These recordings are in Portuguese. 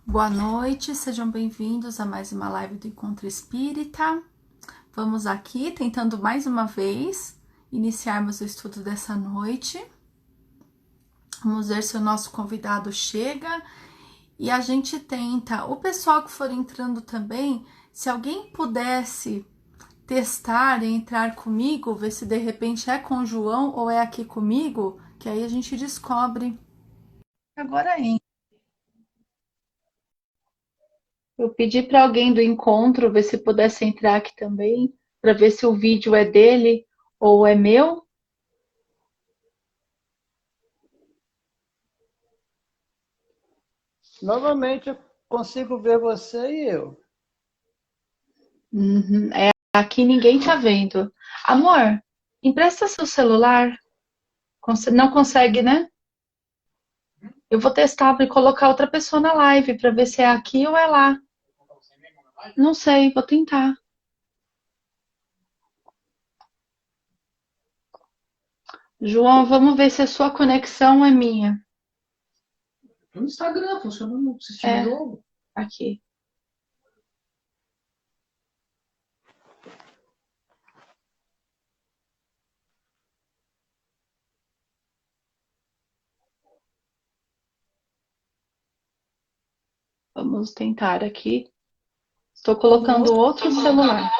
Boa noite, sejam bem-vindos a mais uma live do Encontro Espírita. Vamos aqui tentando mais uma vez iniciarmos o estudo dessa noite. Vamos ver se o nosso convidado chega e a gente tenta. O pessoal que for entrando também, se alguém pudesse testar e entrar comigo, ver se de repente é com o João ou é aqui comigo, que aí a gente descobre. Agora entra. Eu pedi para alguém do encontro ver se pudesse entrar aqui também, para ver se o vídeo é dele ou é meu. Novamente eu consigo ver você e eu. Uhum, é, aqui ninguém tá vendo. Amor, empresta seu celular. Não consegue, né? Eu vou testar para colocar outra pessoa na live para ver se é aqui ou é lá. Não sei, vou tentar. João, vamos ver se a sua conexão é minha. No Instagram, funcionando, assistindo o É, jogo. aqui. Vamos tentar aqui. Estou colocando outro celular.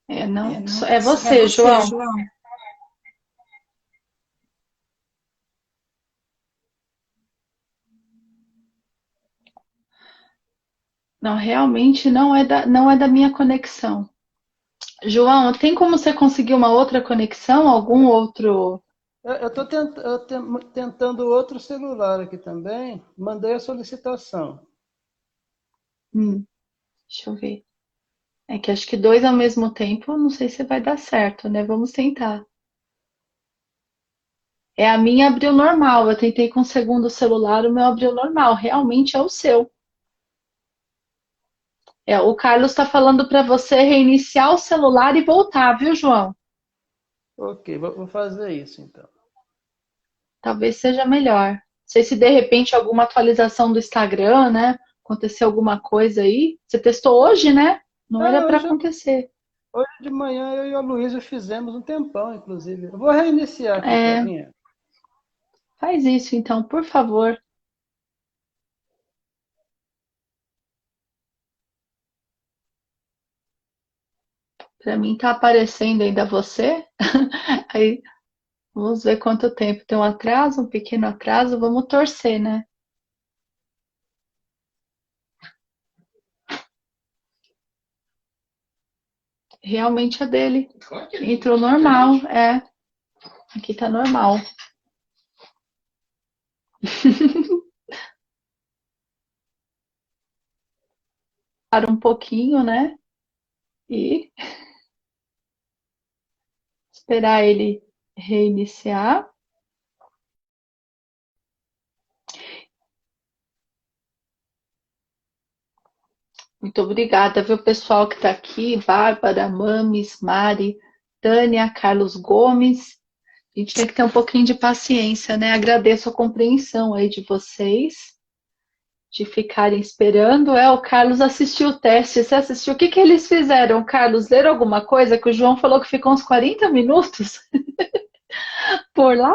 É, não, é você, João. Não, realmente não é da minha conexão. João, tem como você conseguir uma outra conexão? Algum outro? Eu estou tentando outro celular aqui também. Mandei a solicitação. Deixa eu ver. É que acho que dois ao mesmo tempo, não sei se vai dar certo, né? Vamos tentar. É, a minha abriu normal. Eu tentei com o segundo celular, o meu abriu normal. Realmente é o seu. É, o Carlos está falando para você reiniciar o celular e voltar, viu, João? Ok, vou fazer isso então. Talvez seja melhor. Não sei se de repente alguma atualização do Instagram, né? Aconteceu alguma coisa aí. Você testou hoje, né? Não era Ah, para acontecer. hoje de manhã eu e a Luísa fizemos um tempão, inclusive. Eu vou reiniciar aqui, É, Clarinha. faz isso então, por favor. Para mim tá aparecendo ainda você. Aí vamos ver quanto tempo. Tem um atraso, um pequeno atraso. Vamos torcer, né? Realmente é dele. Entrou normal, é. Aqui tá normal. Para um pouquinho, né? E esperar ele reiniciar. Muito obrigada, viu, pessoal que está aqui, Bárbara, Mames, Mari, Tânia, Carlos Gomes. A gente tem que ter um pouquinho de paciência, né? Agradeço a compreensão aí de vocês, de ficarem esperando. É, o Carlos assistiu o teste. Você assistiu? O que que eles fizeram, Carlos? Leram alguma coisa que o João falou que ficou uns 40 minutos por lá?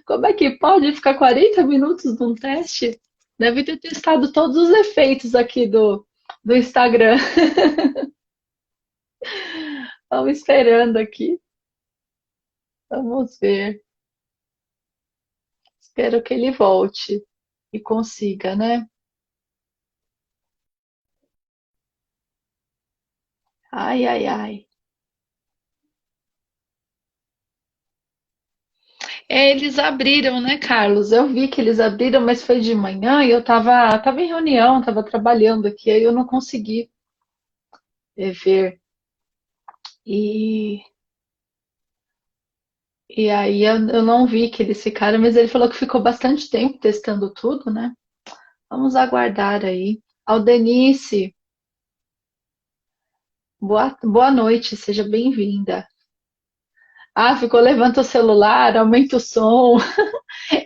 Como é que pode ficar 40 minutos num teste? Deve ter testado todos os efeitos aqui do Instagram. Estamos esperando aqui. Vamos ver. Espero que ele volte e consiga, né? Ai, ai, ai. É, eles abriram, né, Carlos? Eu vi que eles abriram, mas foi de manhã e eu tava em reunião, tava trabalhando aqui, aí eu não consegui ver. E, e aí eu não vi que eles ficaram, mas ele falou que ficou bastante tempo testando tudo, né? Vamos aguardar aí. Aldenice, boa noite, seja bem-vinda. Ah, ficou, levanta o celular, aumenta o som.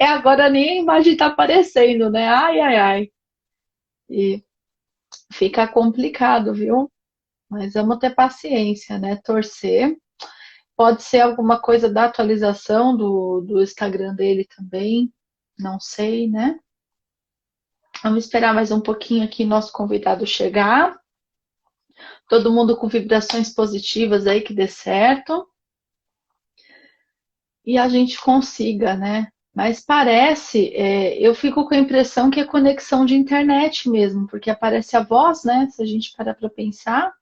É, agora nem a imagem tá aparecendo, né? Ai, ai, ai. E fica complicado, viu? Mas vamos ter paciência, né? Torcer. Pode ser alguma coisa da atualização do Instagram dele também. Não sei, né? Vamos esperar mais um pouquinho aqui nosso convidado chegar. Todo mundo com vibrações positivas aí que dê certo. E a gente consiga, né? Mas parece, eu fico com a impressão que é conexão de internet mesmo, porque aparece a voz, né? Se a gente parar para pensar,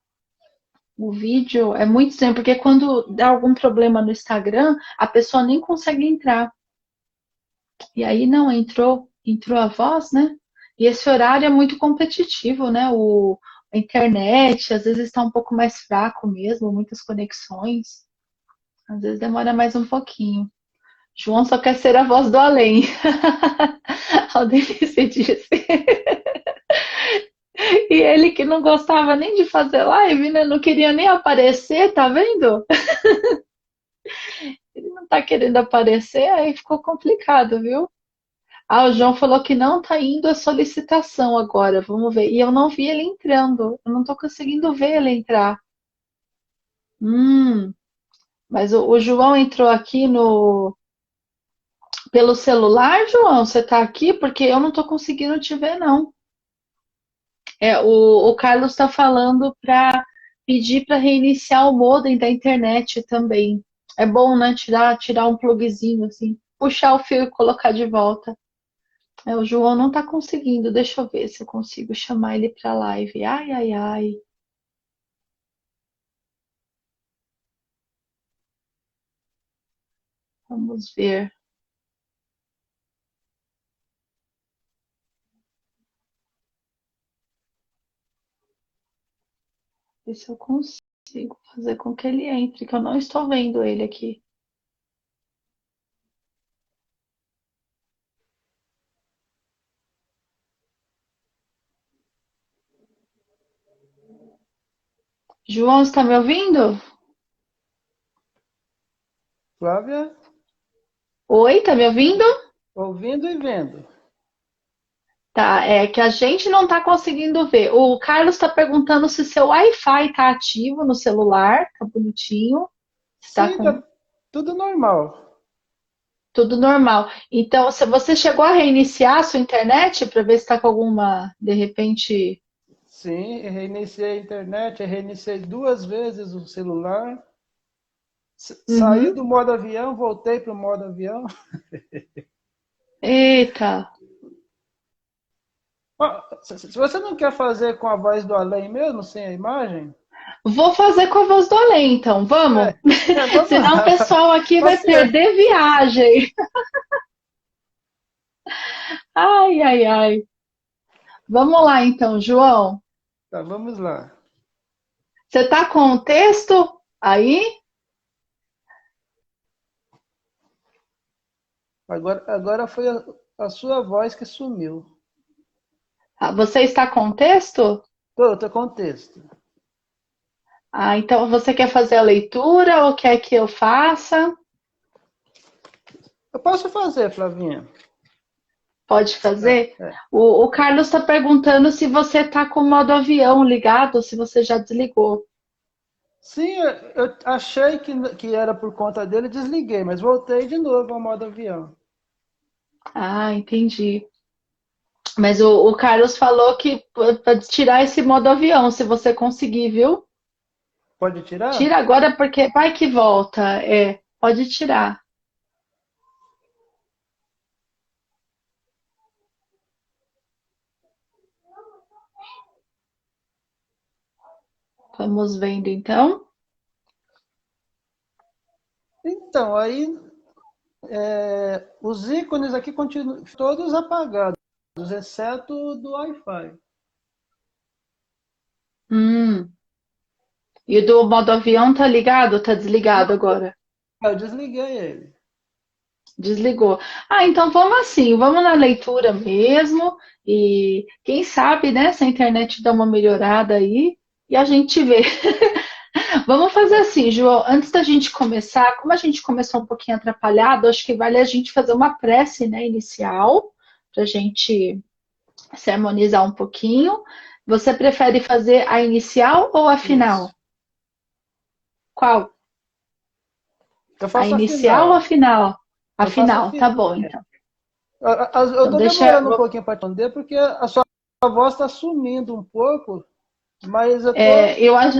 o vídeo é muito estranho, porque quando dá algum problema no Instagram, a pessoa nem consegue entrar. E aí não entrou a voz, né? E esse horário é muito competitivo, né? A internet às vezes está um pouco mais fraco mesmo, muitas conexões. Às vezes demora mais um pouquinho. João só quer ser a voz do além. A Denise disse. E ele que não gostava nem de fazer live, né? Não queria nem aparecer, tá vendo? Ele não tá querendo aparecer, aí ficou complicado, viu? Ah, o João falou que não tá indo a solicitação agora, vamos ver. E eu não vi ele entrando, eu não tô conseguindo ver ele entrar. Hum, mas o João entrou aqui no pelo celular, João? Você tá aqui? Porque eu não tô conseguindo te ver, não. O Carlos está falando para pedir para reiniciar o modem da internet também. É bom, né? Tirar um plugzinho assim, puxar o fio e colocar de volta. O João não está conseguindo. Deixa eu ver se eu consigo chamar ele para live. Ai, ai, ai. Vamos ver. Ver se eu consigo fazer com que ele entre, que eu não estou vendo ele aqui. João, está me ouvindo? Flávia, Oi, tá me ouvindo? ouvindo e vendo. Tá, é que a gente não está conseguindo ver. O Carlos está perguntando se seu Wi-Fi está ativo no celular, tá bonitinho, está Sim, com tá tudo normal. tudo normal. Então, se você chegou a reiniciar a sua internet para ver se está com alguma, de repente. Sim, reiniciei a internet, reiniciei 2 vezes o celular. Saí Uhum. do modo avião, voltei para o modo avião. Eita, Ó, se você não quer fazer com a voz do além mesmo, sem a imagem, vou fazer com a voz do além, então, vamos? é, vamos Senão o lá. pessoal aqui vai Paciência. perder viagem. Ai, ai, ai. Vamos lá, então, João. Tá, vamos lá. Você está com o texto aí? Agora foi a sua voz que sumiu. Ah, você está com o texto? Tô com o texto. Ah, então você quer fazer a leitura ou quer que eu faça? Eu posso fazer, Flavinha. Pode É, fazer? é. O Carlos está perguntando se você está com o modo avião ligado ou se você já desligou. Sim, eu achei que era por conta dele, desliguei, mas voltei de novo ao modo avião. Ah, entendi. Mas o Carlos falou que para tirar esse modo avião, se você conseguir, viu? Pode tirar? Tira agora porque vai que volta. É, pode tirar. Vamos vendo então. Então, aí os ícones aqui continuam todos apagados, exceto o do Wi-Fi. Hum. E o do modo avião tá ligado? Tá desligado Não, agora? eu desliguei ele. Desligou. Ah, então vamos assim, vamos na leitura mesmo e quem sabe, né, se a internet dá uma melhorada aí e a gente vê. Vamos fazer assim, João, antes da gente começar, como a gente começou um pouquinho atrapalhado, acho que vale a gente fazer uma prece, né, inicial, para a gente se harmonizar um pouquinho. Você prefere fazer a inicial ou a final? Isso. Qual? Eu A faço a inicial ou a final. final? A Eu faço a final, tá final. bom, então. Eu Então tô deixa. demorando um pouquinho para responder, porque a sua voz está sumindo um pouco, mas eu tô. Eu acho.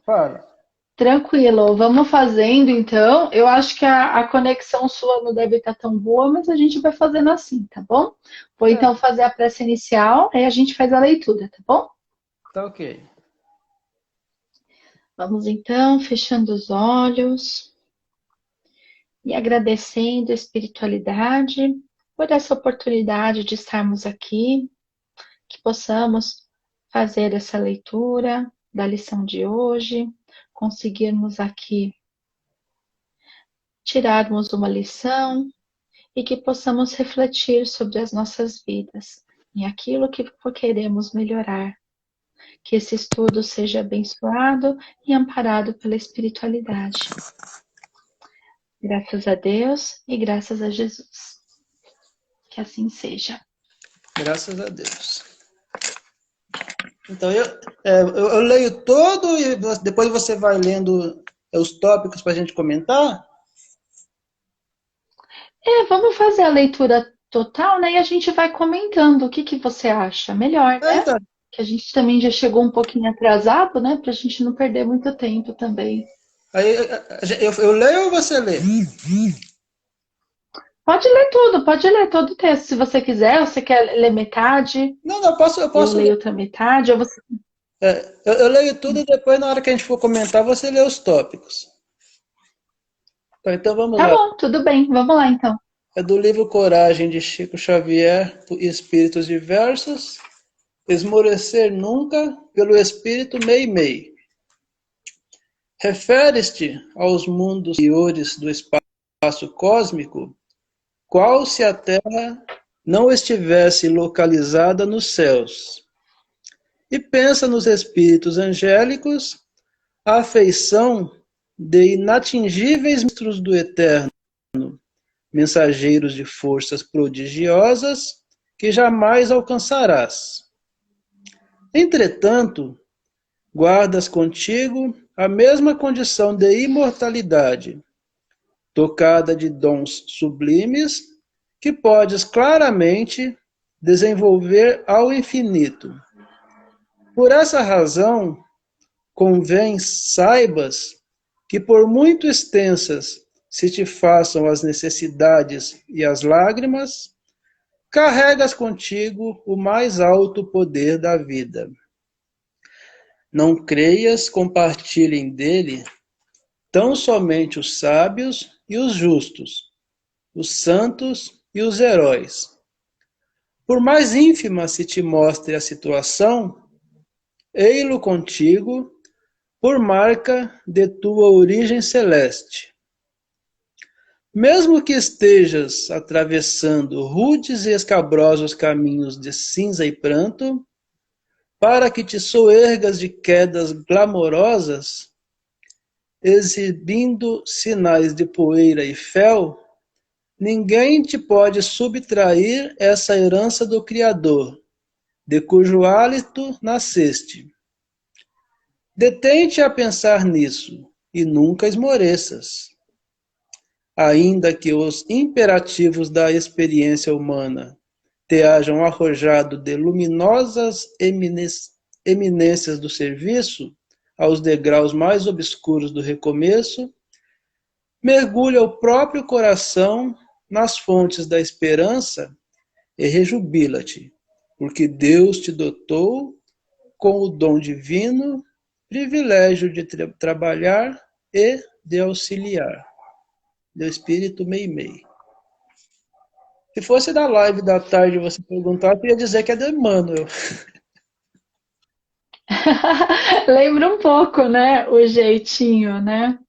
Fala. Tranquilo, vamos fazendo então. Eu acho que a conexão sua não deve estar tão boa, mas a gente vai fazendo assim, tá bom? Vou É, então fazer a prece inicial, aí a gente faz a leitura, tá bom? tá ok. Vamos então, fechando os olhos e agradecendo a espiritualidade por essa oportunidade de estarmos aqui, que possamos fazer essa leitura da lição de hoje, conseguirmos aqui tirarmos uma lição e que possamos refletir sobre as nossas vidas, em aquilo que queremos melhorar. Que esse estudo seja abençoado e amparado pela espiritualidade. Graças a Deus e graças a Jesus. Que assim seja. Graças a Deus. Então, eu leio todo e depois você vai lendo os tópicos para a gente comentar? Vamos fazer a leitura total, né? E a gente vai comentando o que você acha melhor, né? Então, Que a gente também já chegou um pouquinho atrasado, né? Para a gente não perder muito tempo também. aí eu leio ou você lê? Pode ler tudo, pode ler todo o texto, se você quiser. Ou você quer ler metade, Não, não, eu eu posso ler. leio outra metade, ou você... Eu leio tudo e depois, na hora que a gente for comentar, você lê os tópicos. Então vamos Tá lá. bom, tudo bem, vamos lá então. É do livro Coragem, de Chico Xavier, e Espíritos Diversos. Esmorecer nunca, pelo Espírito Meimei. Referes-te aos mundos superiores do espaço cósmico, qual se a Terra não estivesse localizada nos céus. E pensa nos espíritos angélicos, a afeição de inatingíveis ministros do Eterno, mensageiros de forças prodigiosas que jamais alcançarás. Entretanto, guardas contigo a mesma condição de imortalidade, tocada de dons sublimes, que podes claramente desenvolver ao infinito. Por essa razão, convém saibas que por muito extensas se te façam as necessidades e as lágrimas, carregas contigo o mais alto poder da vida. Não creias compartilhem dele tão somente os sábios e os justos, os santos e os heróis. Por mais ínfima se te mostre a situação, ei-lo contigo, por marca de tua origem celeste. Mesmo que estejas atravessando rudes e escabrosos caminhos de cinza e pranto, para que te soergas de quedas glamorosas, exibindo sinais de poeira e fel, ninguém te pode subtrair essa herança do Criador, de cujo hálito nasceste. Detente a pensar nisso, e nunca esmoreças. Ainda que os imperativos da experiência humana te hajam arrojado de luminosas eminências do serviço aos degraus mais obscuros do recomeço, mergulha o próprio coração nas fontes da esperança e rejubila-te, porque Deus te dotou com o dom divino, privilégio de trabalhar e de auxiliar. Do Espírito Meimei. Se fosse da live da tarde você perguntar, eu ia dizer que é do Emmanuel. Lembra um pouco, né? O jeitinho, né?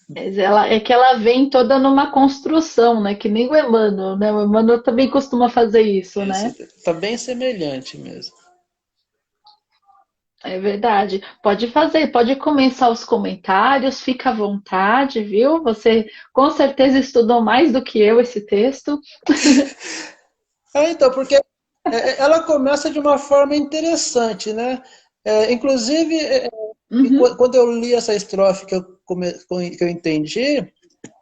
Mas é que ela vem toda numa construção, né? Que nem o Emmanuel, né? O Emmanuel também costuma fazer isso, Isso né? está bem semelhante mesmo. É verdade. Pode fazer, pode começar os comentários, fica à vontade, viu? Você com certeza estudou mais do que eu esse texto. Então, porque ela começa de uma forma interessante, né? Inclusive, Uhum. quando eu li essa estrofe que eu entendi,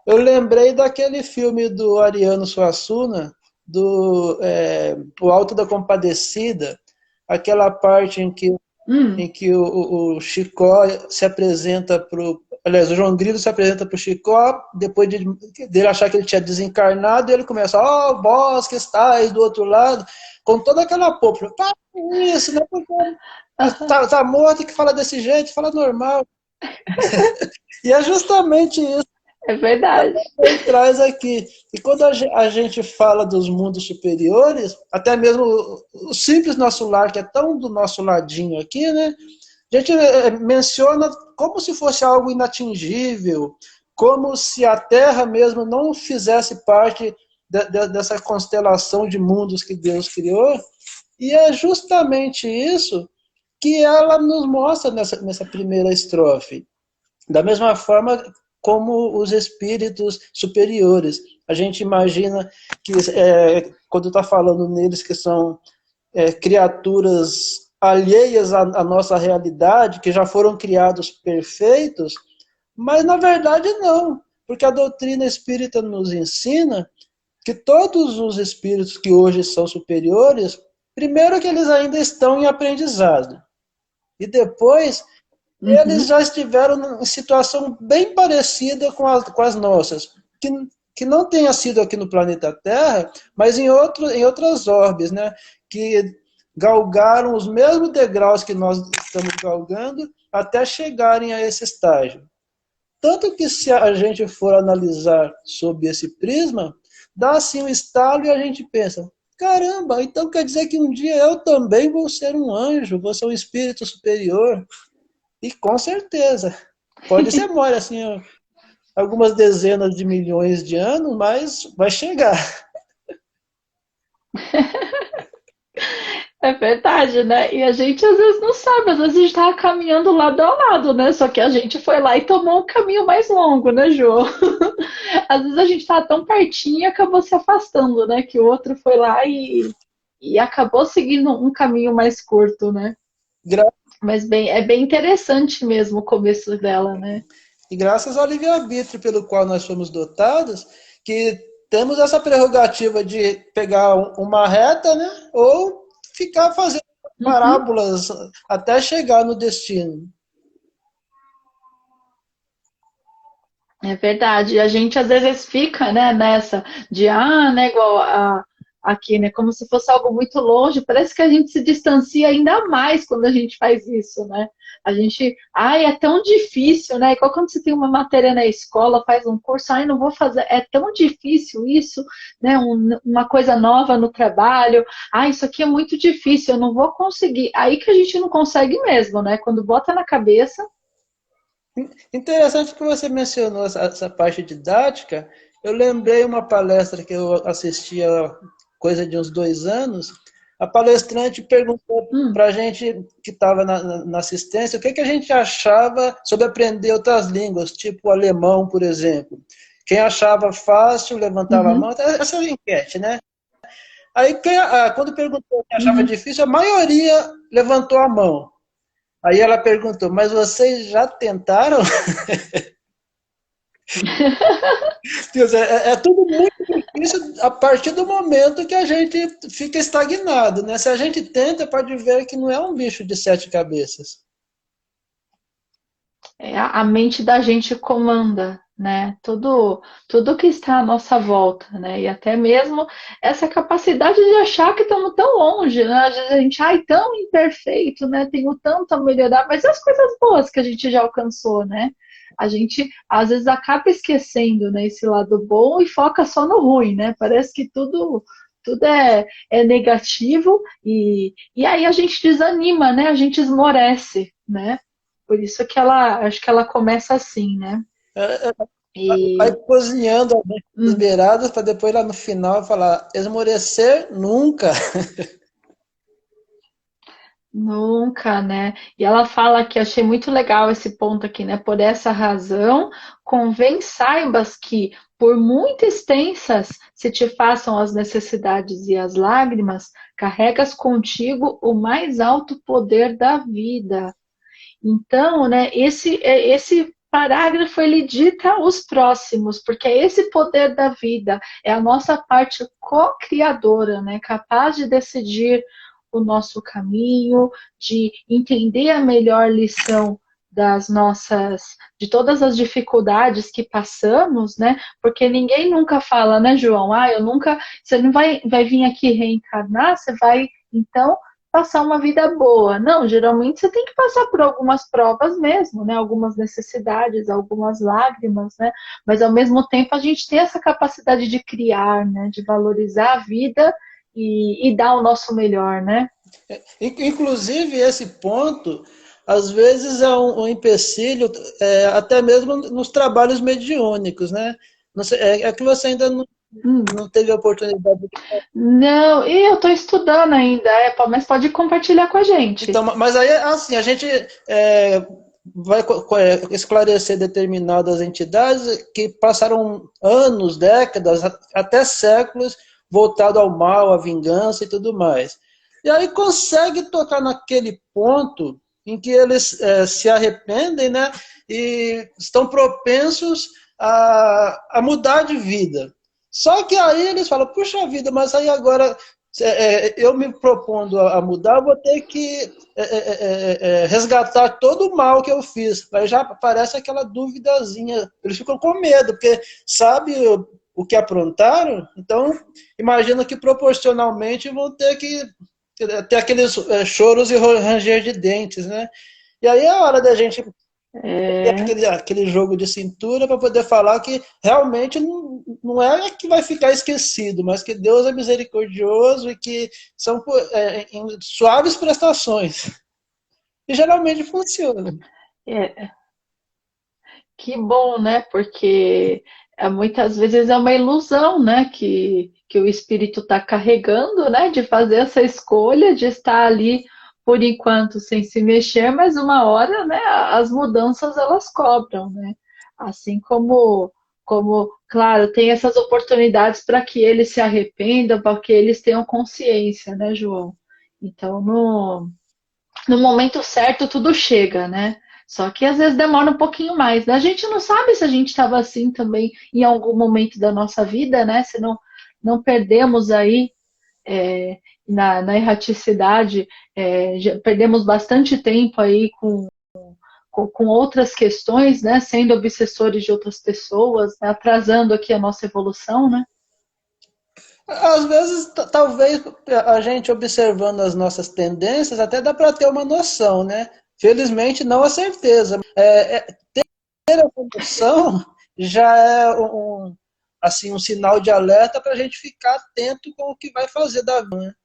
eu lembrei daquele filme do Ariano Suassuna, O Alto da Compadecida, aquela parte em Hum. que o Chicó se apresenta para o. Aliás, o João Grilo se apresenta para o Chicó, depois dele achar que ele tinha desencarnado, e ele começa, vós que estáis do outro lado, com toda aquela polpa. Para com isso, né? Porque Aham. tá morto que fala desse jeito, fala normal. E é justamente isso É verdade. que ele traz aqui. E quando a gente fala dos mundos superiores, até mesmo o simples nosso lar, que é tão do nosso ladinho aqui, né? A gente menciona como se fosse algo inatingível, como se a Terra mesmo não fizesse parte dessa constelação de mundos que Deus criou. E é justamente isso que ela nos mostra nessa primeira estrofe. Da mesma forma como os espíritos superiores. A gente imagina que, quando está falando neles que são criaturas alheias à nossa realidade, que já foram criados perfeitos, mas na verdade não, porque a doutrina espírita nos ensina que todos os espíritos que hoje são superiores, primeiro que eles ainda estão em aprendizado, e depois eles Uhum. já estiveram em situação bem parecida com as nossas, que não tenha sido aqui no planeta Terra, mas em outras orbes, né? Que galgaram os mesmos degraus que nós estamos galgando até chegarem a esse estágio. Tanto que se a gente for analisar sob esse prisma, dá assim um estalo e a gente pensa, caramba, então quer dizer que um dia eu também vou ser um anjo, vou ser um espírito superior. E com certeza. Pode ser mole, assim, algumas dezenas de milhões de anos, mas vai chegar. É verdade, né? E a gente às vezes não sabe, às vezes a gente tava caminhando lado a lado, né? Só que a gente foi lá e tomou um caminho mais longo, né, João? Às vezes a gente tava tão pertinho e acabou se afastando, né? Que o outro foi lá e acabou seguindo um caminho mais curto, né? Gra Mas bem, é bem interessante mesmo o começo dela, né? e graças ao livre-arbítrio pelo qual nós fomos dotados, que temos essa prerrogativa de pegar uma reta, né? Ou ficar fazendo Uhum. parábolas até chegar no destino. É verdade. E a gente às vezes fica, né, nessa de né, igual aqui, né, como se fosse algo muito longe. Parece que a gente se distancia ainda mais quando a gente faz isso, né? A gente, é tão difícil, né? Igual quando você tem uma matéria na escola, faz um curso, não vou fazer, é tão difícil isso, né? Uma coisa nova no trabalho. Isso aqui é muito difícil, eu não vou conseguir. Aí que a gente não consegue mesmo, né? Quando bota na cabeça. Interessante que você mencionou essa parte didática. Eu lembrei uma palestra que eu assisti há coisa de uns 2 anos. A palestrante perguntou Hum, para a gente que estava na assistência o que a gente achava sobre aprender outras línguas, tipo o alemão, por exemplo. Quem achava fácil levantava a uhum, mão. Essa é a enquete, né? Aí, quando perguntou quem achava uhum. difícil, a maioria levantou a mão. Aí ela perguntou, mas vocês já tentaram? É tudo muito difícil a partir do momento que a gente fica estagnado, né? Se a gente tenta, pode ver que não é um bicho de 7 cabeças. A mente da gente comanda, né? Tudo que está à nossa volta, né? E até mesmo essa capacidade de achar que estamos tão longe, né? Às vezes a gente, tão imperfeito, né? Tenho tanto a melhorar, mas e as coisas boas que a gente já alcançou, né? A gente às vezes acaba esquecendo, né, esse lado bom e foca só no ruim, né? Parece que tudo é negativo e aí a gente desanima, né? A gente esmorece, né? Por isso que acho que ela começa assim, né? É, vai E cozinhando a gente hum, beiradas para depois lá no final falar esmorecer nunca. Nunca, né? E ela fala que achei muito legal esse ponto aqui, né? Por essa razão, convém saibas que, por muito extensas se te façam as necessidades e as lágrimas, carregas contigo o mais alto poder da vida. Então, né, esse parágrafo ele dita os próximos, porque é esse poder da vida, é a nossa parte co-criadora, né, capaz de decidir o nosso caminho, de entender a melhor lição das nossas, de todas as dificuldades que passamos, né? Porque ninguém nunca fala, né, João? Ah, eu nunca, você não vai vir aqui reencarnar, você vai então passar uma vida boa. Não, geralmente você tem que passar por algumas provas mesmo, né? Algumas necessidades, algumas lágrimas, né? Mas ao mesmo tempo a gente tem essa capacidade de criar, né? De valorizar a vida e dar o nosso melhor, né? Inclusive, esse ponto, às vezes, é um empecilho, até mesmo nos trabalhos mediúnicos, né? Não sei, é que você ainda Hum. não teve a oportunidade. Não, e eu estou estudando ainda, mas pode compartilhar com a gente. Então, mas aí, assim, a gente vai esclarecer determinadas entidades que passaram anos, décadas, até séculos, voltado ao mal, à vingança e tudo mais. E aí consegue tocar naquele ponto em que eles se arrependem, né, e estão propensos a mudar de vida. Só que aí eles falam, puxa vida, mas aí agora eu me propondo a mudar, vou ter que resgatar todo o mal que eu fiz. Aí já aparece aquela duvidazinha. Eles ficam com medo, porque sabe o que aprontaram, então imagino que proporcionalmente vão ter que ter aqueles choros e ranger de dentes, né? E aí é a hora da gente ter É, aquele jogo de cintura para poder falar que realmente não é que vai ficar esquecido, mas que Deus é misericordioso e que são em suaves prestações. E geralmente funciona. é, que bom, né? Porque muitas vezes é uma ilusão, né? Que o espírito está carregando, né? De fazer essa escolha, de estar ali por enquanto sem se mexer, mas uma hora, né? As mudanças elas cobram, né? Assim como, claro, tem essas oportunidades para que eles se arrependam, para que eles tenham consciência, né, João? Então, no momento certo tudo chega, né? Só que às vezes demora um pouquinho mais, né? A gente não sabe se a gente estava assim também em algum momento da nossa vida, né? Se não perdemos aí na erraticidade, já perdemos bastante tempo aí com outras questões, né? Sendo obsessores de outras pessoas, né? Atrasando aqui a nossa evolução, né? Às vezes, talvez a gente observando as nossas tendências, até dá para ter uma noção, né? Felizmente, não a certeza. Ter essa noção já é assim, um sinal de alerta para a gente ficar atento com o que vai fazer da vida.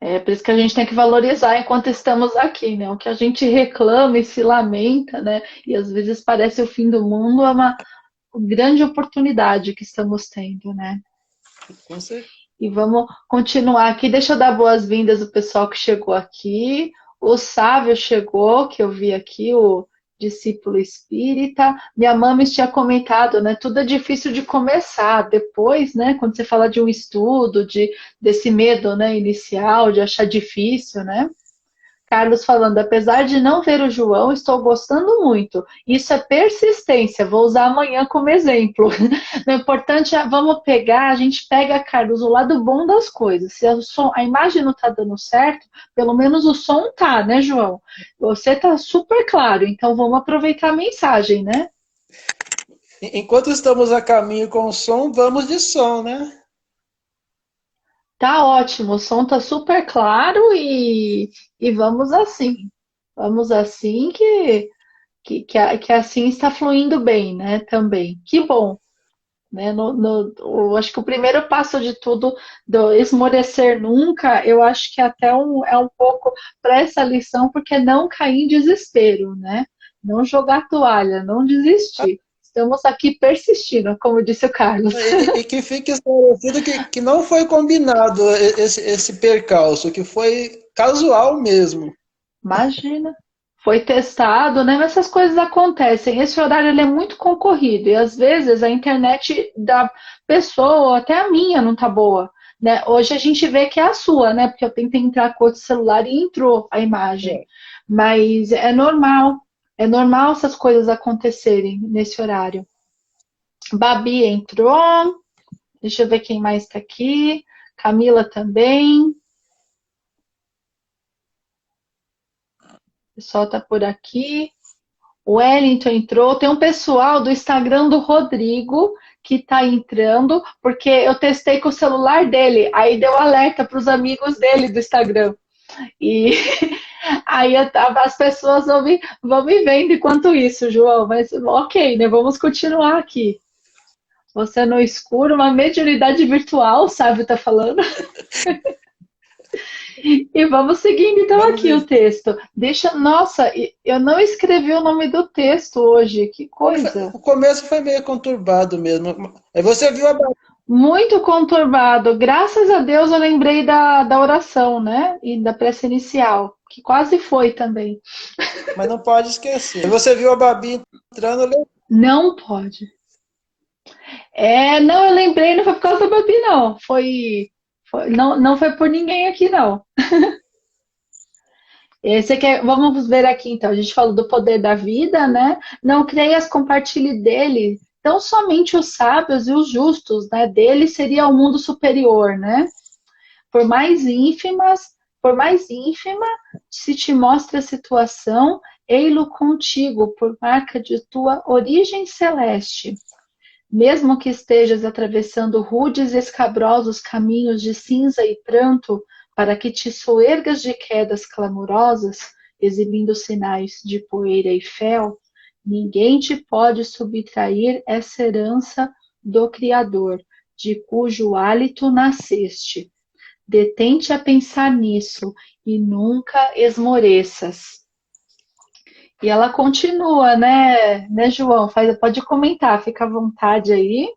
É por isso que a gente tem que valorizar enquanto estamos aqui, né? O que a gente reclama e se lamenta, né? E às vezes parece o fim do mundo, é uma grande oportunidade que estamos tendo, né? Com certeza. E vamos continuar aqui. Deixa eu dar boas-vindas ao pessoal que chegou aqui. O Sávio chegou, que eu vi aqui, o discípulo espírita. Minha mãe tinha comentado, né? Tudo é difícil de começar. Depois, né? Quando você fala de um estudo, desse medo, né? Inicial, de achar difícil, né? Carlos falando, apesar de não ver o João, estou gostando muito. Isso é persistência, vou usar amanhã como exemplo. O importante é, vamos pegar, a gente pega, Carlos, o lado bom das coisas. Se a imagem não está dando certo, pelo menos o som tá, né, João? Você tá super claro, então vamos aproveitar a mensagem, né? Enquanto estamos a caminho com o som, vamos de som, né? Tá ótimo, o som tá super claro e vamos assim. Vamos assim que assim está fluindo bem, né? Também. Que bom, né? Eu acho que o primeiro passo de tudo, do esmorecer nunca, eu acho que até é um pouco para essa lição, porque não cair em desespero, né? Não jogar toalha, não desistir. estamos aqui persistindo, como disse o Carlos. E que fique esclarecido que não foi combinado esse percalço, que foi casual mesmo. Imagina. Foi testado, né? Mas essas coisas acontecem. Esse horário ele é muito concorrido e às vezes a internet da pessoa, até a minha, não tá boa. Né? Hoje a gente vê que é a sua, né? Porque eu tentei entrar com outro celular e entrou a imagem. Mas é normal essas coisas acontecerem nesse horário. Babi entrou, deixa eu ver quem mais está aqui. Camila também. O pessoal está por aqui. O Wellington entrou. Tem um pessoal do Instagram do Rodrigo que está entrando, porque eu testei com o celular dele. Aí deu alerta para os amigos dele do Instagram. E aí as pessoas vão me vendo enquanto isso, João. Mas ok, né? Vamos continuar aqui. Você no escuro, uma mediunidade virtual, o Sábio está falando. E vamos seguindo então aqui o texto. Nossa, eu não escrevi o nome do texto hoje, que coisa. O começo foi meio conturbado mesmo. Aí você viu a... Muito conturbado. Graças a Deus eu lembrei da oração, né? E da prece inicial, que quase foi também. Mas não pode esquecer. Você viu a Babi entrando... Não pode. Não, eu lembrei, não foi por causa da Babi, não. Não foi por ninguém aqui, não. Vamos ver aqui, então. A gente falou do poder da vida, né? Não creias, compartilhe dele. Então, somente os sábios e os justos, né? Dele seria o mundo superior, né? Por mais ínfima, se te mostra a situação, ei-lo contigo, por marca de tua origem celeste. Mesmo que estejas atravessando rudes e escabrosos caminhos de cinza e pranto, para que te soergas de quedas clamorosas, exibindo sinais de poeira e fel, ninguém te pode subtrair essa herança do Criador, de cujo hálito nasceste. Detente a pensar nisso e nunca esmoreças. E ela continua, né, João? Pode comentar, fica à vontade aí.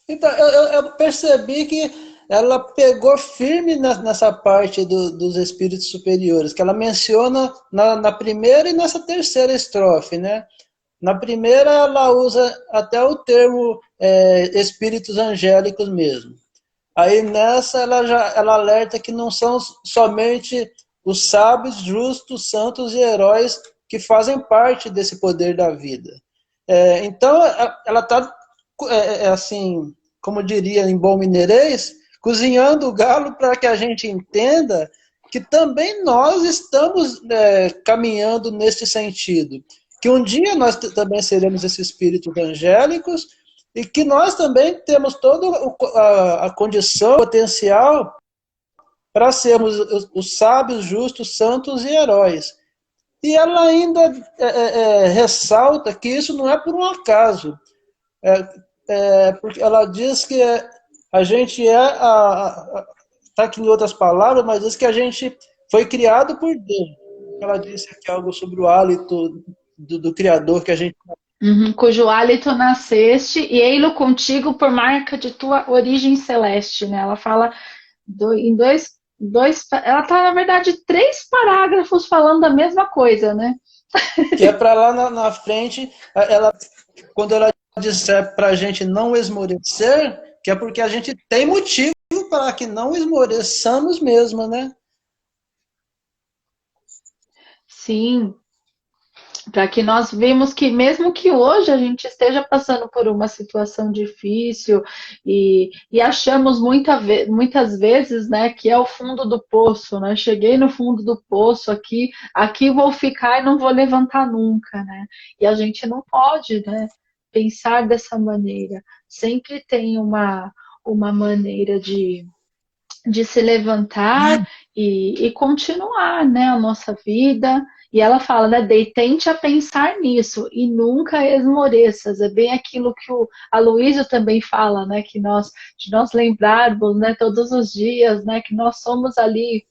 Então, eu percebi que ela pegou firme nessa parte dos espíritos superiores, que ela menciona na primeira e nessa terceira estrofe, né? Na primeira, ela usa até o termo espíritos angélicos mesmo. Aí nessa, ela alerta que não são somente os sábios, justos, santos e heróis que fazem parte desse poder da vida. Então, ela está, assim, como diria em bom mineirês, cozinhando o galo para que a gente entenda que também nós estamos caminhando nesse sentido. Que um dia nós também seremos esses espíritos angélicos e que nós também temos toda a condição, potencial para sermos os sábios, justos, santos e heróis. E ela ainda ressalta que isso não é por um acaso. Porque ela diz que a gente está aqui em outras palavras, mas diz que a gente foi criado por Deus. Ela disse aqui algo sobre o hálito do Criador que a gente... Cujo hálito nasceste e ei-lo contigo por marca de tua origem celeste, né? Ela fala em dois, ela tá, na verdade, 3 parágrafos falando da mesma coisa, né? Que é para lá na frente, quando ela disser para a gente não esmorecer, que é porque a gente tem motivo para que não esmoreçamos mesmo, né? Sim, para que nós vemos que mesmo que hoje a gente esteja passando por uma situação difícil e achamos muitas vezes, né, que é o fundo do poço, né? Cheguei no fundo do poço aqui vou ficar e não vou levantar nunca, né? E a gente não pode, né, pensar dessa maneira. Sempre tem uma maneira de se levantar e continuar, né, a nossa vida. E ela fala, né, tente a pensar nisso e nunca esmoreças. É bem aquilo que o Aloysio também fala, né, de nós lembrarmos, né, todos os dias, né, que nós somos ali,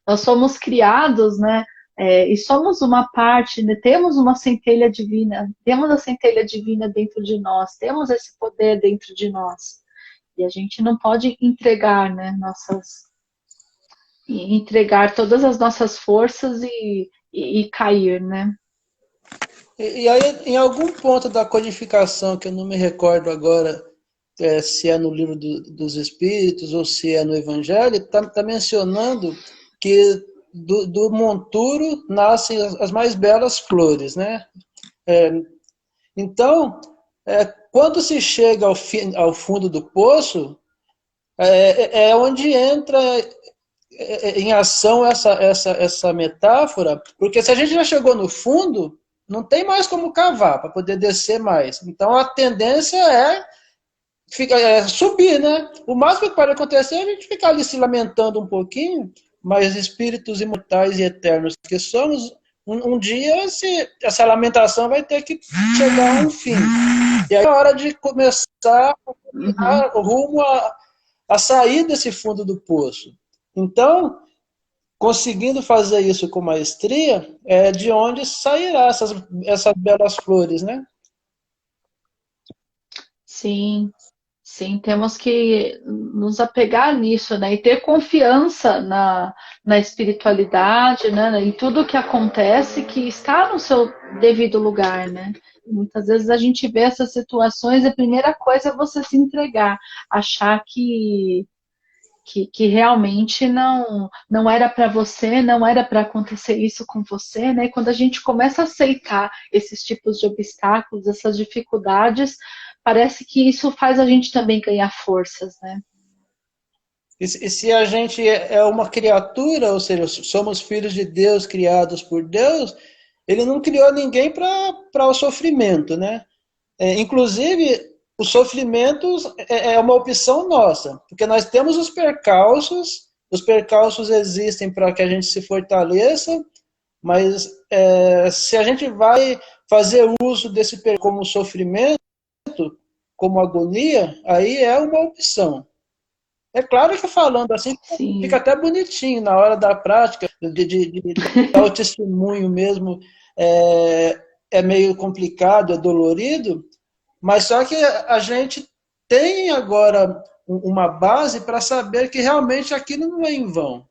nós somos criados, né, e somos uma parte, né? Temos uma centelha divina, temos a centelha divina dentro de nós, temos esse poder dentro de nós. E a gente não pode entregar, né, entregar todas as nossas forças e cair, né? E aí, em algum ponto da codificação, que eu não me recordo agora, se é no livro dos Espíritos ou se é no Evangelho, está mencionando que do monturo nascem as mais belas flores, né? Então, quando se chega ao fundo do poço, é onde entra em ação essa metáfora, porque se a gente já chegou no fundo, não tem mais como cavar para poder descer mais. Então, a tendência subir, né? O máximo que pode acontecer é a gente ficar ali se lamentando um pouquinho, mas espíritos imortais e eternos que somos, um dia essa lamentação vai ter que chegar a um fim. E aí é hora de começar o rumo a sair desse fundo do poço. Então, conseguindo fazer isso com maestria, é de onde sairá essas belas flores, né? Sim, sim, temos que nos apegar nisso, né? E ter confiança na espiritualidade, né? Em tudo que acontece que está no seu devido lugar, né? Muitas vezes a gente vê essas situações, a primeira coisa é você se entregar, achar que realmente não era para você, não era para acontecer isso com você, né? E quando a gente começa a aceitar esses tipos de obstáculos, essas dificuldades, parece que isso faz a gente também ganhar forças, né? E se a gente é uma criatura, ou seja, somos filhos de Deus, criados por Deus, ele não criou ninguém para o sofrimento, né? Inclusive, os sofrimentos é uma opção nossa, porque nós temos os percalços existem para que a gente se fortaleça, mas se a gente vai fazer uso desse como sofrimento, como agonia, aí é uma opção. É claro que falando assim fica Sim, até bonitinho na hora da prática, de dar o testemunho mesmo, é meio complicado, é dolorido, mas só que a gente tem agora uma base para saber que realmente aquilo não é em vão.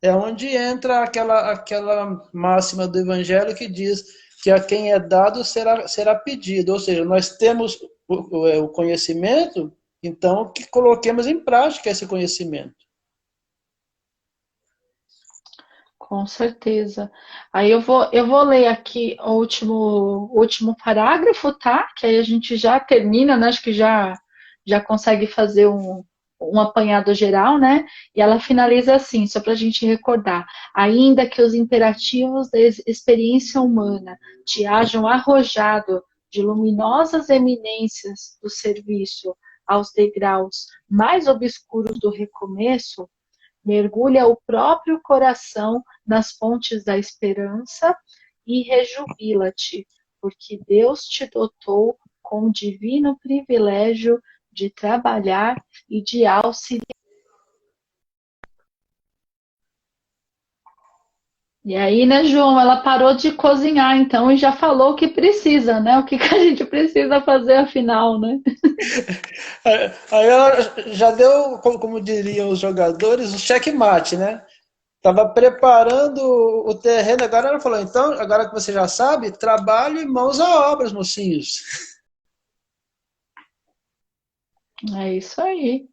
É onde entra aquela máxima do Evangelho que diz que a quem é dado será pedido. Ou seja, nós temos o conhecimento, então que coloquemos em prática esse conhecimento. com certeza. Aí eu vou ler aqui o último parágrafo, tá? Que aí a gente já termina, né? Acho que já consegue fazer um apanhado geral, né? E ela finaliza assim, só para a gente recordar. Ainda que os imperativos da experiência humana te hajam arrojado de luminosas eminências do serviço aos degraus mais obscuros do recomeço, mergulha o próprio coração nas fontes da esperança e rejubila-te, porque Deus te dotou com o divino privilégio de trabalhar e de auxiliar. E aí, né, João, ela parou de cozinhar, então, e já falou o que precisa, né? O que a gente precisa fazer afinal, né? Aí ela já deu, como diriam os jogadores, o checkmate, né? Estava preparando o terreno, agora ela falou, então, agora que você já sabe, trabalho e mãos à obra, mocinhos. É isso aí.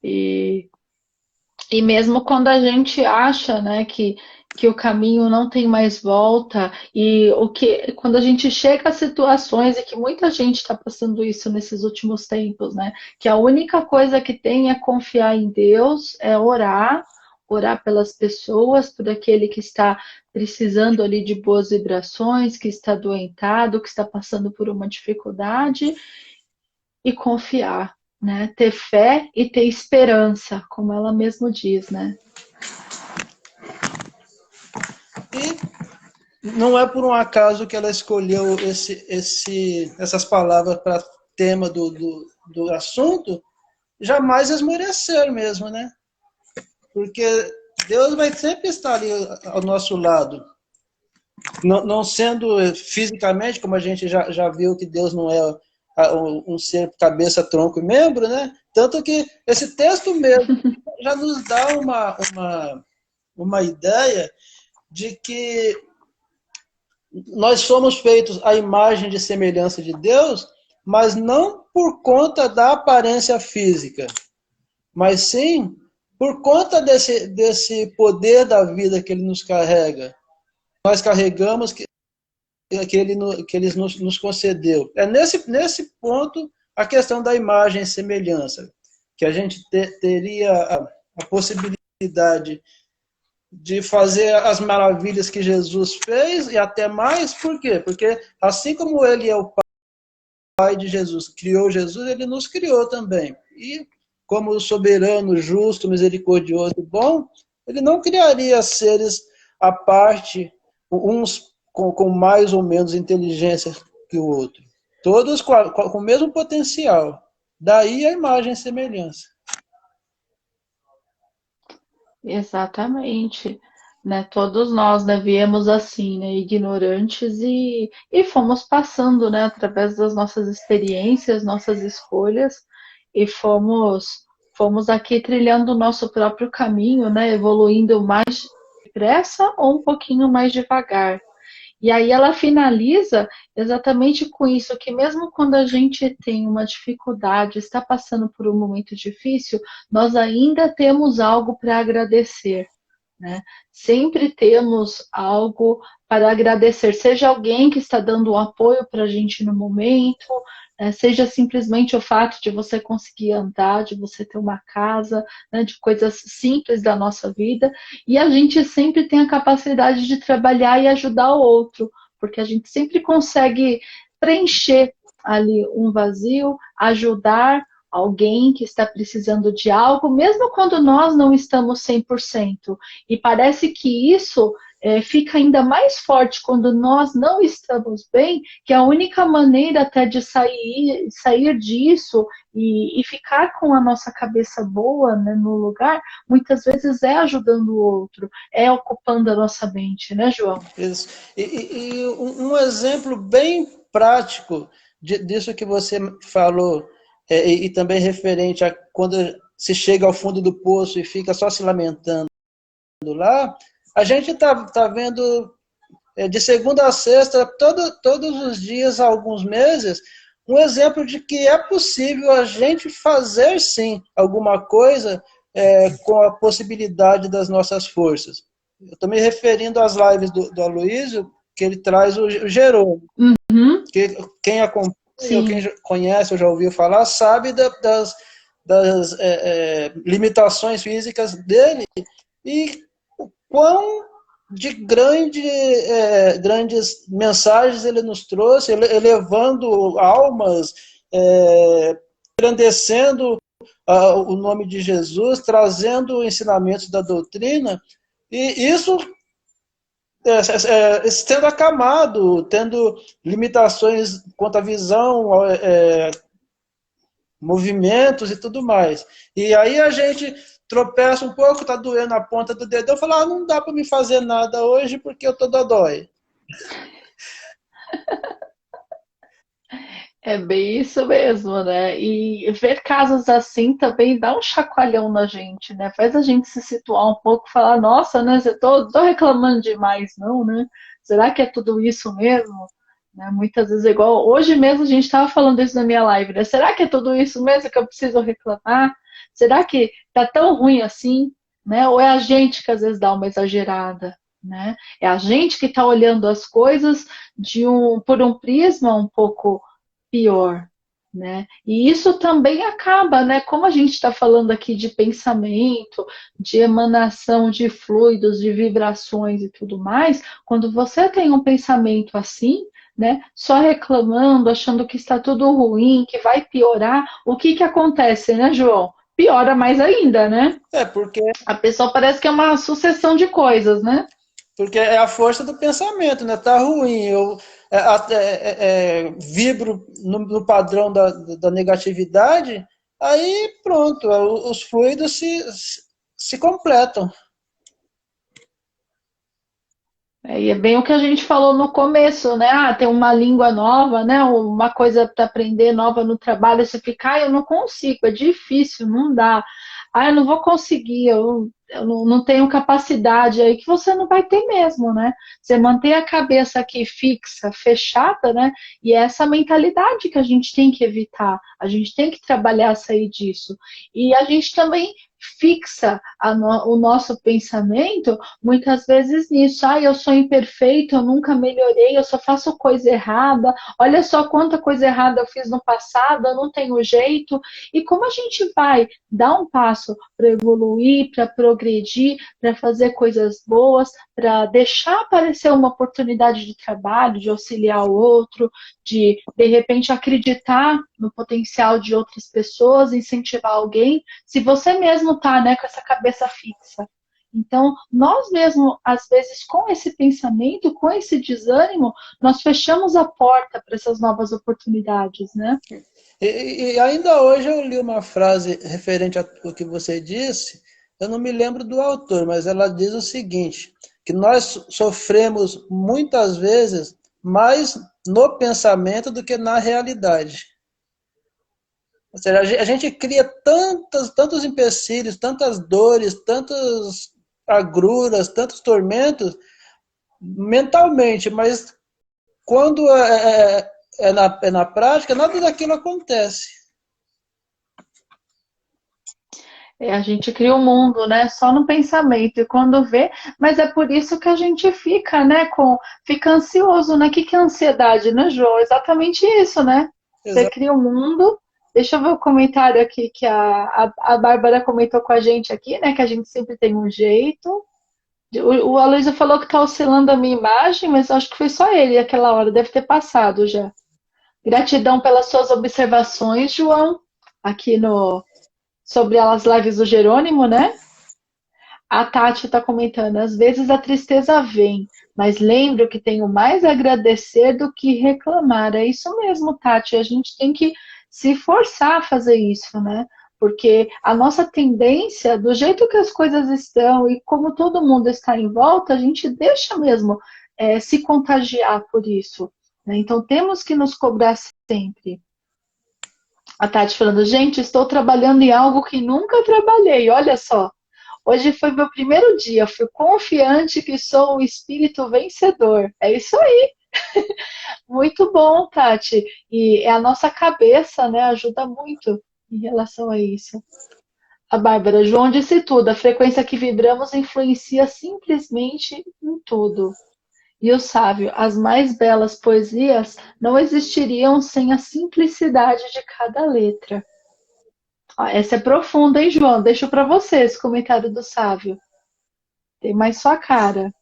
E E mesmo quando a gente acha, né, que o caminho não tem mais volta, e quando a gente chega a situações, e que muita gente está passando isso nesses últimos tempos, né, que a única coisa que tem é confiar em Deus, é orar pelas pessoas, por aquele que está precisando ali de boas vibrações, que está doentado, que está passando por uma dificuldade, e confiar, né? Ter fé e ter esperança, como ela mesmo diz, né? E não é por um acaso que ela escolheu essas palavras para tema do assunto, jamais esmorecer mesmo, né? Porque Deus vai sempre estar ali ao nosso lado. Não sendo fisicamente, como a gente já viu que Deus não é um ser cabeça, tronco e membro, né? Tanto que esse texto mesmo já nos dá uma ideia de que nós somos feitos à imagem e semelhança de Deus, mas não por conta da aparência física, mas sim por conta desse poder da vida que Ele nos carrega. Nós carregamos que Ele nos concedeu. É nesse ponto a questão da imagem e semelhança, que a gente teria a possibilidade de fazer as maravilhas que Jesus fez e até mais. Por quê? Porque assim como Ele é o Pai de Jesus, criou Jesus, Ele nos criou também. E como soberano, justo, misericordioso e bom, Ele não criaria seres à parte, uns com mais ou menos inteligência que o outro. Todos com o mesmo potencial. Daí a imagem e semelhança. Exatamente, né? Todos nós, né, viemos assim, né, ignorantes e fomos passando, né, através das nossas experiências, nossas escolhas e fomos aqui trilhando o nosso próprio caminho, né, evoluindo mais depressa ou um pouquinho mais devagar. E aí ela finaliza exatamente com isso, que mesmo quando a gente tem uma dificuldade, está passando por um momento difícil, nós ainda temos algo para agradecer, né? Sempre temos algo para agradecer, seja alguém que está dando um apoio para a gente no momento, né? Seja simplesmente o fato de você conseguir andar, de você ter uma casa, né? De coisas simples da nossa vida, e a gente sempre tem a capacidade de trabalhar e ajudar o outro, porque a gente sempre consegue preencher ali um vazio, ajudar alguém que está precisando de algo, mesmo quando nós não estamos 100%. E parece que isso fica ainda mais forte quando nós não estamos bem, que a única maneira até de sair disso e ficar com a nossa cabeça boa, né, no lugar, muitas vezes é ajudando o outro, é ocupando a nossa mente, né, João? Isso. E um exemplo bem prático disso que você falou, e também referente a quando se chega ao fundo do poço e fica só se lamentando lá, a gente tá vendo de segunda a sexta, todos os dias, há alguns meses, um exemplo de que é possível a gente fazer, sim, alguma coisa com a possibilidade das nossas forças. Eu estou me referindo às lives do Aloysio, que ele traz o Jerônimo. Uhum. Que quem acompanha, ou Sim. quem conhece ou já ouviu falar, sabe das limitações físicas dele e o quão de grandes mensagens ele nos trouxe, elevando almas, engrandecendo o nome de Jesus, trazendo ensinamentos da doutrina, e isso sendo acamado, tendo limitações quanto à visão, movimentos e tudo mais. E aí a gente tropeça um pouco, tá doendo a ponta do dedo, eu falo, não dá para me fazer nada hoje porque eu tô dodói. É bem isso mesmo, né? E ver casos assim também dá um chacoalhão na gente, né? Faz a gente se situar um pouco, falar, nossa, né? Tô reclamando demais, não, né? Será que é tudo isso mesmo? Né? Muitas vezes é igual. Hoje mesmo a gente estava falando isso na minha live, né? Será que é tudo isso mesmo que eu preciso reclamar? Será que tá tão ruim assim? Né? Ou é a gente que às vezes dá uma exagerada? Né? É a gente que está olhando as coisas por um prisma um pouco pior, né? E isso também acaba, né? Como a gente está falando aqui de pensamento, de emanação de fluidos, de vibrações e tudo mais, quando você tem um pensamento assim, né? Só reclamando, achando que está tudo ruim, que vai piorar, o que que acontece, né, João? Piora mais ainda, né? Porque A pessoa parece que é uma sucessão de coisas, né? é a força do pensamento, né? Tá ruim, eu vibro no padrão da negatividade, aí pronto, os fluidos se completam. E é bem o que a gente falou no começo, né? Ah, tem uma língua nova, né? Uma coisa para aprender nova no trabalho, você fica, ah, eu não consigo, é difícil, não dá. Ah, eu não vou conseguir, eu não tenho capacidade, aí que você não vai ter mesmo, né? Você manter a cabeça aqui fixa, fechada, né? E é essa mentalidade que a gente tem que evitar, a gente tem que trabalhar sair disso. E a gente também fixa o nosso pensamento muitas vezes nisso. Ah, eu sou imperfeito, eu nunca melhorei, eu só faço coisa errada. Olha só quanta coisa errada eu fiz no passado, eu não tenho jeito. E como a gente vai dar um passo para evoluir, para progredir, para fazer coisas boas, para deixar aparecer uma oportunidade de trabalho, de auxiliar o outro, de repente acreditar no potencial de outras pessoas, incentivar alguém, se você mesmo tá, né, com essa cabeça fixa. Então, nós mesmo, às vezes, com esse pensamento, com esse desânimo, nós fechamos a porta para essas novas oportunidades, né? E ainda hoje eu li uma frase referente ao que você disse, eu não me lembro do autor, mas ela diz o seguinte, que nós sofremos muitas vezes mais no pensamento do que na realidade. Ou seja, a gente cria tantos empecilhos, tantas dores, tantas agruras, tantos tormentos mentalmente, mas quando é na prática, nada daquilo acontece. A gente cria o um mundo, né? Só no pensamento. E quando vê, mas é por isso que a gente fica, né? Fica ansioso, né? Que é ansiedade, né, João? Exatamente isso, né? Você Exato. cria o um mundo. Deixa eu ver o comentário aqui que a Bárbara comentou com a gente aqui, né? Que a gente sempre tem um jeito. O Aloysio falou que está oscilando a minha imagem, mas acho que foi só ele aquela hora, deve ter passado já. Gratidão pelas suas observações, João, aqui no sobre as lives do Jerônimo, né? A Tati está comentando, às vezes a tristeza vem, mas lembro que tenho mais a agradecer do que reclamar. É isso mesmo, Tati. A gente tem que se forçar a fazer isso, né? Porque a nossa tendência, do jeito que as coisas estão e como todo mundo está em volta, a gente deixa mesmo se contagiar por isso. Né? Então temos que nos cobrar sempre. A Tati falando, gente, estou trabalhando em algo que nunca trabalhei, olha só. Hoje foi meu primeiro dia, fui confiante que sou um espírito vencedor. É isso aí. Muito bom, Tati. E é a nossa cabeça, né? Ajuda muito em relação a isso. A Bárbara, João disse tudo. A frequência que vibramos influencia simplesmente em tudo. E o sábio, as mais belas poesias não existiriam sem a simplicidade de cada letra. Essa é profunda, hein, João? Deixo para você esse comentário do sábio. Tem mais sua cara.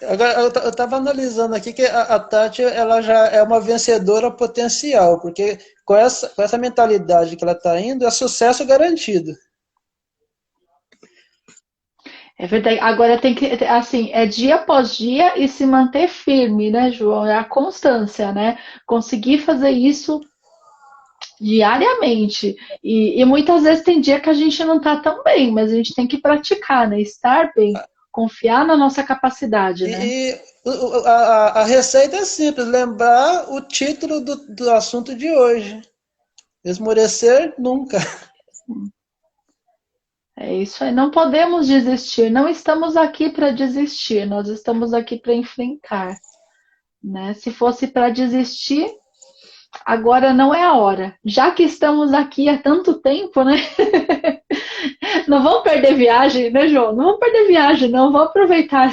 Agora, eu estava analisando aqui que a Tati ela já é uma vencedora potencial, porque com essa mentalidade que ela está indo, é sucesso garantido. É verdade. Agora tem que, assim, é dia após dia e se manter firme, né, João? É a constância, né? Conseguir fazer isso diariamente. E muitas vezes tem dia que a gente não tá tão bem, mas a gente tem que praticar, né? Estar bem, confiar na nossa capacidade, né? A receita é simples, lembrar o título do assunto de hoje. Esmorecer nunca. É isso aí. Não podemos desistir. Não estamos aqui para desistir. Nós estamos aqui para enfrentar, né? Se fosse para desistir, agora não é a hora. Já que estamos aqui há tanto tempo, né? Não vamos perder viagem, né, João? Não vamos perder viagem, não. Vamos aproveitar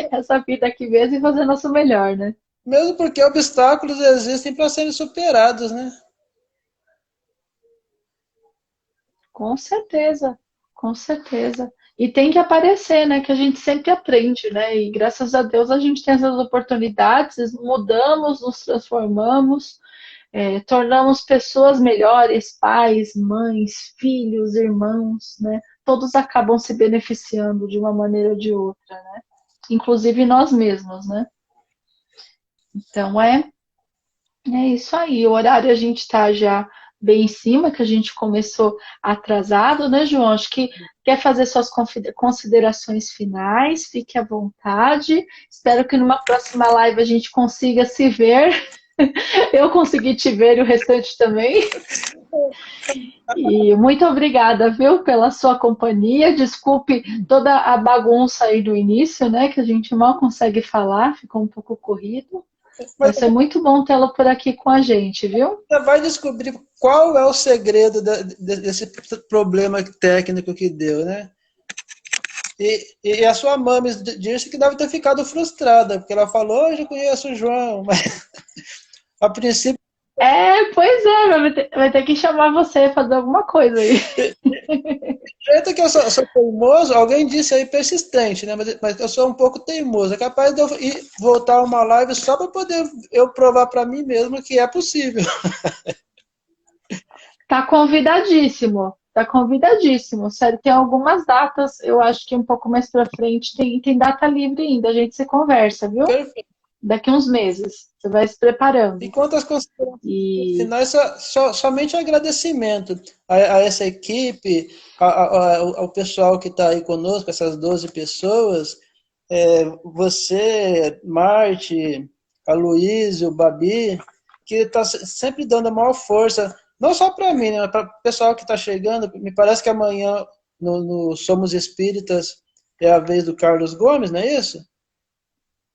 essa vida aqui mesmo e fazer nosso melhor, né? Mesmo porque obstáculos existem para serem superados, né? Com certeza, com certeza. E tem que aparecer, né? Que a gente sempre aprende, né? E graças a Deus a gente tem essas oportunidades, mudamos, nos transformamos, tornamos pessoas melhores, pais, mães, filhos, irmãos, né? Todos acabam se beneficiando de uma maneira ou de outra, né? Inclusive nós mesmos, né? Então é isso aí. O horário a gente está já bem em cima, que a gente começou atrasado, né, João? Acho que quer fazer suas considerações finais, fique à vontade. Espero que numa próxima live a gente consiga se ver. Eu consegui te ver e o restante também. E muito obrigada, viu, pela sua companhia. Desculpe toda a bagunça aí do início, né, que a gente mal consegue falar, ficou um pouco corrido. Vai Mas ser muito bom tê-lo por aqui com a gente, viu? você vai descobrir qual é o segredo desse problema técnico que deu, né? E a sua mãe disse que deve ter ficado frustrada, porque ela falou, hoje eu conheço o João, mas a princípio... Pois é, vai ter que chamar você, fazer alguma coisa aí. Do jeito que eu sou teimoso, alguém disse aí persistente, né? Mas eu sou um pouco teimoso. É capaz de eu ir voltar uma live só para poder eu provar para mim mesmo que é possível. Tá convidadíssimo. Tá convidadíssimo. Sério, tem algumas datas, eu acho que um pouco mais pra frente tem data livre ainda. A gente se conversa, viu? Perfeito. Daqui uns meses. Você vai se preparando. E quanto às considerações E finais, somente agradecimento a essa equipe, ao pessoal que está aí conosco, essas 12 pessoas, você, Marte, a Luísa, o Babi, que está sempre dando a maior força, não só para mim, né, para o pessoal que está chegando. Me parece que amanhã no Somos Espíritas é a vez do Carlos Gomes, não é isso?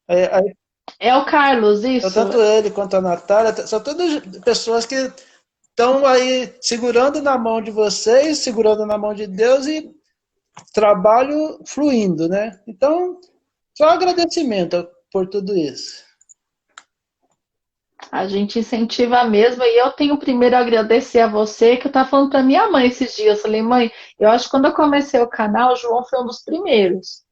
Aí, é o Carlos, então, isso? tanto ele quanto a Natália, são todas pessoas que estão aí segurando na mão de vocês, segurando na mão de Deus e trabalho fluindo, né? Então, só agradecimento por tudo isso. A gente incentiva mesmo, e eu tenho primeiro a agradecer a você, que eu estava falando para minha mãe esses dias. Eu falei, mãe, eu acho que quando eu comecei o canal, o João foi um dos primeiros.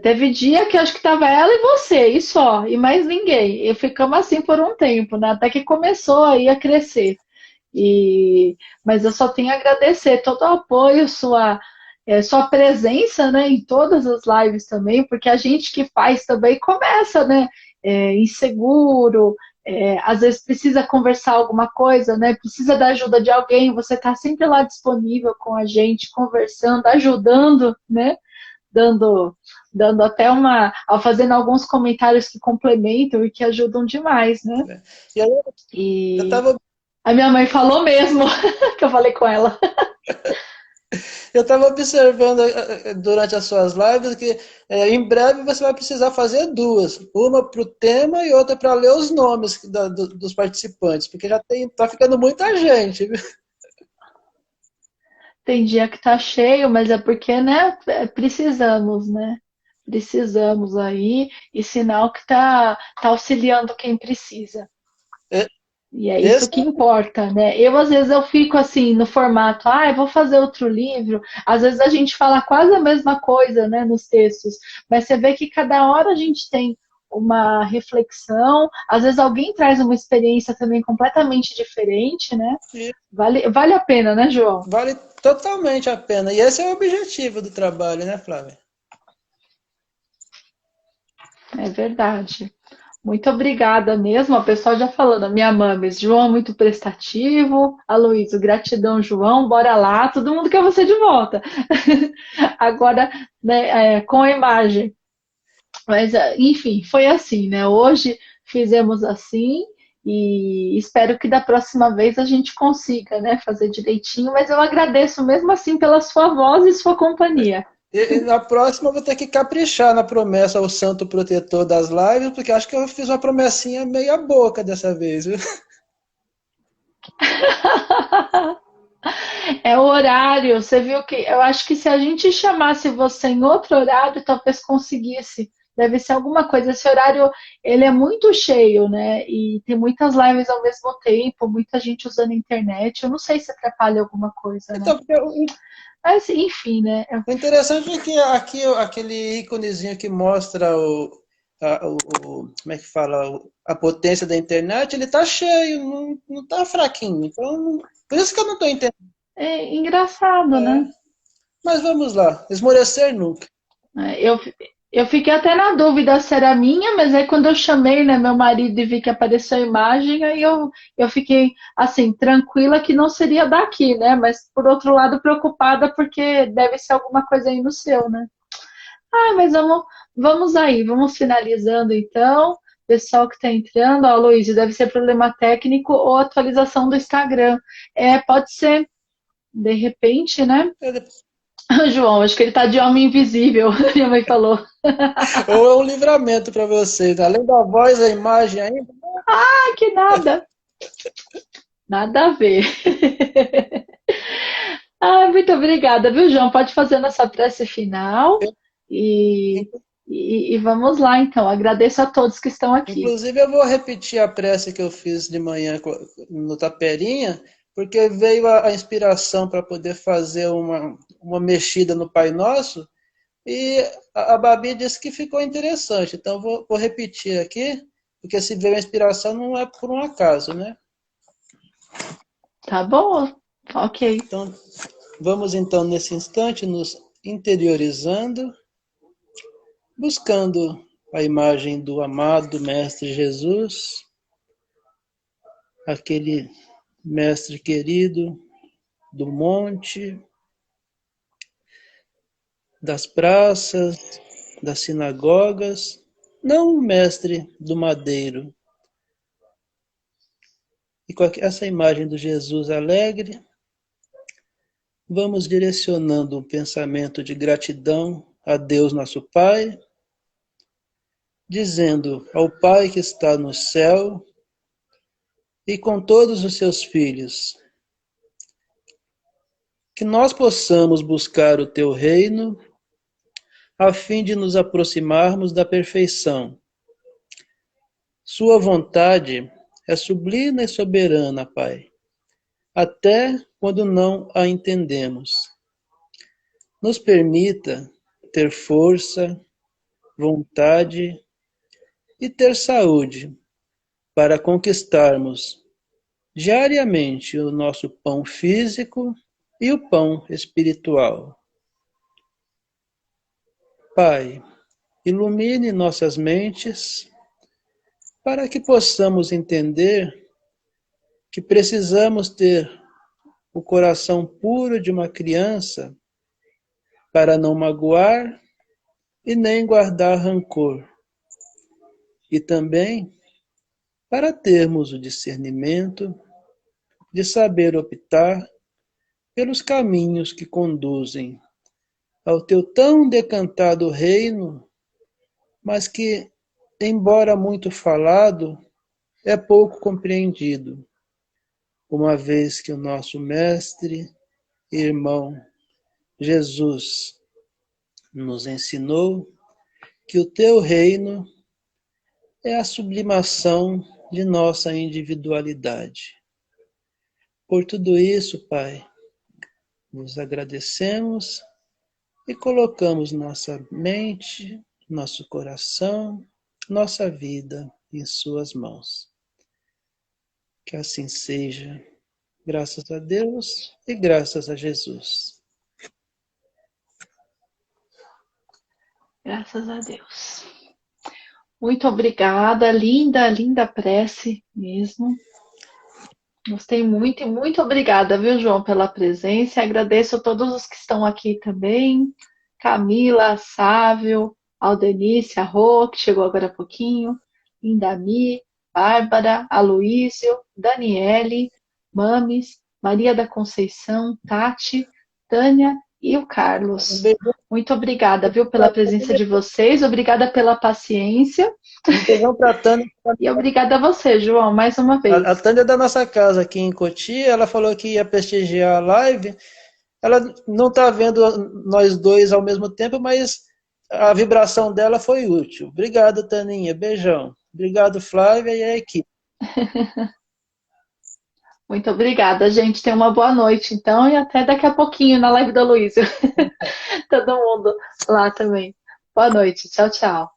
Teve dia que acho que estava ela e você, e só, e mais ninguém. E ficamos assim por um tempo, né? Até que começou aí a crescer. Mas eu só tenho a agradecer todo o apoio, sua presença, né, em todas as lives também, porque a gente que faz também começa, né, inseguro, às vezes precisa conversar alguma coisa, né, precisa da ajuda de alguém, você está sempre lá disponível com a gente, conversando, ajudando, né, dando, dando até fazendo alguns comentários que complementam e que ajudam demais, né? E aí, eu E estava a minha mãe falou mesmo, que eu falei com ela. eu tava observando durante as suas lives que em breve você vai precisar fazer duas, uma para o tema e outra para ler os nomes dos participantes, porque já tá ficando muita gente, viu? Tem dia que tá cheio, mas é porque, né, precisamos, né? Precisamos aí, e sinal que tá auxiliando quem precisa. E é isso Esse que importa, né? Às vezes, eu fico assim, no formato, eu vou fazer outro livro. Às vezes a gente fala quase a mesma coisa, né, nos textos, mas você vê que cada hora a gente tem uma reflexão, às vezes alguém traz uma experiência também completamente diferente, né? Vale a pena, né, João? vale totalmente a pena. E esse é o objetivo do trabalho, né, Flávia? É verdade. Muito obrigada mesmo. A pessoa já falando, a minha mames, João é muito prestativo. Aloysio, gratidão, João. Bora lá. Todo mundo quer você de volta. Agora, né, com a imagem. Mas, enfim, foi assim, né? Hoje fizemos assim e espero que da próxima vez a gente consiga, né, fazer direitinho. Mas eu agradeço mesmo assim pela sua voz e sua companhia. E na próxima eu vou ter que caprichar na promessa ao santo protetor das lives, porque acho que eu fiz uma promessinha meia boca dessa vez, viu? É o horário. Você viu que eu acho que se a gente chamasse você em outro horário, talvez conseguisse. Deve ser alguma coisa. Esse horário, ele é muito cheio, né? E tem muitas lives ao mesmo tempo, muita gente usando a internet. Eu não sei se atrapalha alguma coisa, né? Então, porque Mas, enfim, né? o interessante é que aqui aquele íconezinho que mostra como é que fala, a potência da internet, ele tá cheio, não tá fraquinho. Então, por isso que eu não tô entendendo. É engraçado, É, né? mas vamos lá, esmorecer nunca. É, Eu fiquei até na dúvida se era minha, mas aí quando eu chamei, né, meu marido e vi que apareceu a imagem, aí eu fiquei, assim, tranquila que não seria daqui, né? Mas, por outro lado, preocupada porque deve ser alguma coisa aí no seu, né? Ah, mas vamos aí, vamos finalizando então. Pessoal que está entrando, ó, Luiz, deve ser problema técnico ou atualização do Instagram. É, pode ser, de repente, né? João, acho que ele tá de homem invisível, minha mãe falou. Ou é um livramento para vocês, além da voz, a imagem ainda. Ah, que nada. Nada a ver. Ah, muito obrigada, viu, João? Pode fazer nossa prece final e, e vamos lá, então. Agradeço a todos que estão aqui. Inclusive, eu vou repetir a prece que eu fiz de manhã no Taperinha, porque veio a inspiração para poder fazer uma mexida no Pai Nosso, e a Babi disse que ficou interessante. Então, vou repetir aqui, porque se veio a inspiração não é por um acaso, né? Tá bom? Ok. Então, vamos então, nesse instante, nos interiorizando, buscando a imagem do amado Mestre Jesus, aquele Mestre querido do monte, das praças, das sinagogas, não o Mestre do madeiro. E com essa imagem do Jesus alegre, vamos direcionando um pensamento de gratidão a Deus nosso Pai, dizendo ao Pai que está no céu e com todos os seus filhos, que nós possamos buscar o teu reino a fim de nos aproximarmos da perfeição. Sua vontade é sublime e soberana, Pai, até quando não a entendemos. Nos permita ter força, vontade e ter saúde para conquistarmos diariamente o nosso pão físico e o pão espiritual. Pai, ilumine nossas mentes para que possamos entender que precisamos ter o coração puro de uma criança para não magoar e nem guardar rancor. E também para termos o discernimento de saber optar pelos caminhos que conduzem ao teu tão decantado reino, mas que, embora muito falado, é pouco compreendido, uma vez que o nosso mestre e irmão Jesus nos ensinou que o teu reino é a sublimação de nossa individualidade. Por tudo isso, Pai, nos agradecemos e colocamos nossa mente, nosso coração, nossa vida em suas mãos. Que assim seja, graças a Deus e graças a Jesus. Graças a Deus. Muito obrigada, linda, linda prece mesmo. Gostei muito e muito obrigada, viu, João, pela presença. Agradeço a todos os que estão aqui também. Camila, Sávio, Aldenice, a Rô, que chegou agora há pouquinho, Indami, Bárbara, Aloísio, Daniele, Mames, Maria da Conceição, Tati, Tânia e o Carlos. Muito obrigada, viu, pela presença de vocês. Obrigada pela paciência. Um beijão para a Tânia. E obrigada a você, João, mais uma vez. A Tânia é da nossa casa aqui em Cotia, ela falou que ia prestigiar a live. Ela não está vendo nós dois ao mesmo tempo, mas a vibração dela foi útil. Obrigado, Taninha. Beijão. Obrigado, Flávia e a equipe. Muito obrigada, gente. Tenha uma boa noite, então, e até daqui a pouquinho na live da Luísa. Todo mundo lá também. Boa noite. Tchau, tchau.